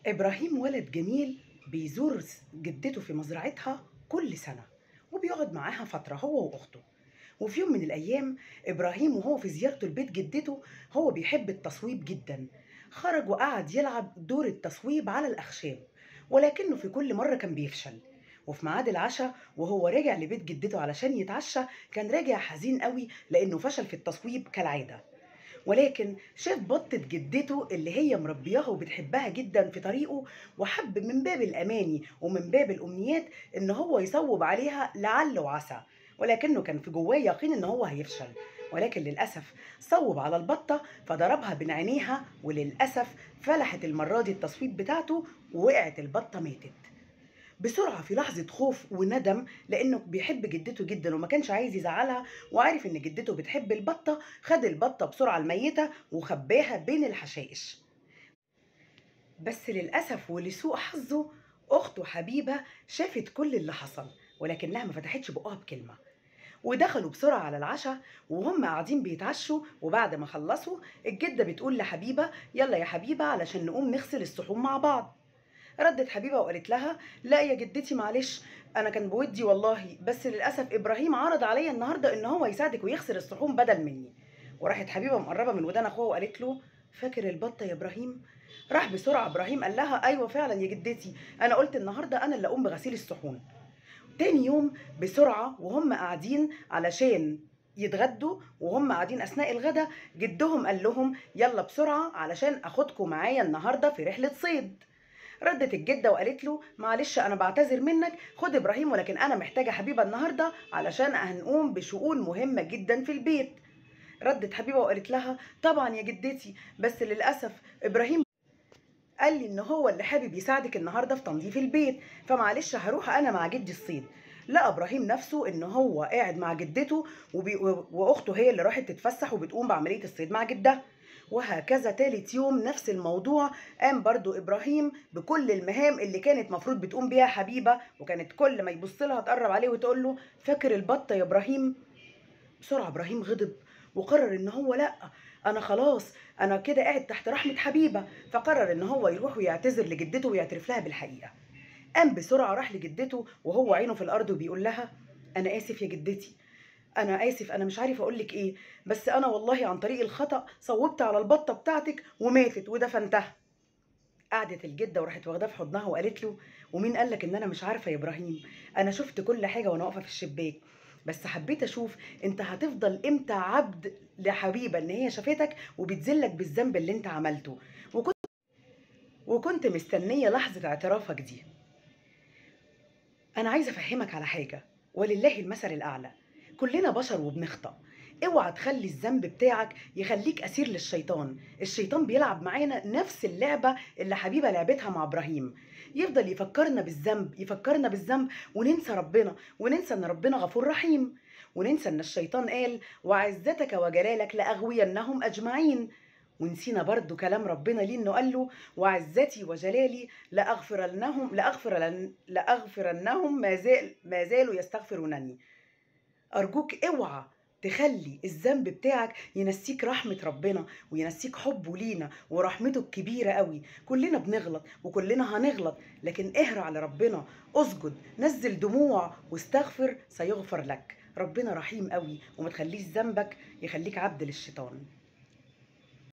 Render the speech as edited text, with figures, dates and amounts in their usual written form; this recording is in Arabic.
إبراهيم ولد جميل بيزور جدته في مزرعتها كل سنة، وبيقعد معاها فترة هو وأخته. وفي يوم من الأيام إبراهيم وهو في زيارته لبيت جدته، هو بيحب التصويب جدا. خرج وقعد يلعب دور التصويب على الأخشاب، ولكنه في كل مرة كان بيفشل. وفي ميعاد العشاء وهو راجع لبيت جدته علشان يتعشى، كان راجع حزين قوي لأنه فشل في التصويب كالعادة. ولكن شاف بطة جدته اللي هي مربياها وبتحبها جدا في طريقه، وحب من باب الأماني ومن باب الأمنيات إن هو يصوب عليها لعل وعسى. ولكنه كان في جواه يقين إن هو هيفشل، ولكن للأسف صوب على البطة فضربها بين عينيها، وللأسف فلحت المرة دي التصويب بتاعته، ووقعت البطة ماتت. بسرعة في لحظة خوف وندم لأنه بيحب جدته جدا وما كانش عايز يزعلها، وعارف إن جدته بتحب البطة، خد البطة بسرعة الميتة وخباها بين الحشائش. بس للأسف ولسوء حظه، أخته حبيبة شافت كل اللي حصل، ولكنها ما فتحتش بقها بكلمة. ودخلوا بسرعة على العشاء، وهم قاعدين بيتعشوا، وبعد ما خلصوا الجدة بتقول لحبيبة: يلا يا حبيبة علشان نقوم نغسل الصحون مع بعض. ردت حبيبة وقالت لها: لا يا جدتي معلش، أنا كان بودي والله، بس للأسف إبراهيم عرض عليا النهاردة إن هو يساعدك ويغسل الصحون بدل مني. وراحت حبيبة مقربة من ودان أخوها وقالت له: فاكر البطة يا إبراهيم؟ راح بسرعة إبراهيم قال لها: أيوة فعلا يا جدتي، أنا قلت النهاردة أنا اللي أقوم بغسيل الصحون. تاني يوم بسرعة وهم قاعدين علشان يتغدوا، وهم قاعدين أثناء الغدا جدهم قال لهم: يلا بسرعة علشان أخدكم معايا النهاردة في رحلة صيد. ردت الجدة وقالت له: معلش أنا بعتذر منك، خد إبراهيم، ولكن أنا محتاجة حبيبة النهاردة علشان هنقوم بشؤون مهمة جدا في البيت. ردت حبيبة وقالت لها: طبعا يا جدتي، بس للأسف إبراهيم قال لي إن هو اللي حابب يساعدك النهاردة في تنظيف البيت، فمعلش هروح أنا مع جدي الصيد. لقى إبراهيم نفسه إن هو قاعد مع جدته وأخته هي اللي راحت تتفسح وبتقوم بعملية الصيد مع جدها. وهكذا تالت يوم نفس الموضوع، قام برضو إبراهيم بكل المهام اللي كانت مفروض بتقوم بيها حبيبة، وكانت كل ما يبص لها تقرب عليه وتقول له: فاكر البطة يا إبراهيم؟ بسرعة إبراهيم غضب وقرر إن هو لأ، أنا خلاص، أنا كده قاعد تحت رحمة حبيبة. فقرر إن هو يروح ويعتذر لجدته ويعترف لها بالحقيقة. قام بسرعة راح لجدته وهو عينه في الأرض وبيقول لها: أنا آسف يا جدتي، أنا آسف، أنا مش عارف أقولك إيه، بس أنا والله عن طريق الخطأ صوبت على البطة بتاعتك وماتت ودفنتها. قعدت الجدة وراحت واخداه في حضنها وقالت له: ومين قالك إن أنا مش عارفة يا إبراهيم؟ أنا شفت كل حاجة وأنا واقفة في الشباك، بس حبيت أشوف أنت هتفضل إمتى عبد لحبيبة إن هي شافتك وبتذلك بالذنب اللي أنت عملته، وكنت مستنية لحظة اعترافك دي. أنا عايزة أفهمك على حاجة، ولله المثل الأعلى، كلنا بشر وبنخطأ. اوعى تخلي الذنب بتاعك يخليك أسير للشيطان. الشيطان بيلعب معانا نفس اللعبة اللي حبيبة لعبتها مع إبراهيم، يفضل يفكرنا بالذنب يفكرنا بالذنب، وننسى ربنا، وننسى إن ربنا غفور رحيم، وننسى إن الشيطان قال: وعزتك وجلالك لأغوينهم أجمعين. ونسينا برضو كلام ربنا ليه إنه قال له: وعزتي وجلالي لأغفرنهم ما زالوا يستغفرونني. أرجوك اوعى تخلي الذنب بتاعك ينسيك رحمة ربنا وينسيك حبه لينا ورحمته الكبيرة قوي. كلنا بنغلط وكلنا هنغلط، لكن اهرع لربنا، اسجد، نزل دموع واستغفر سيغفر لك. ربنا رحيم قوي، وما تخليش ذنبك يخليك عبد للشيطان.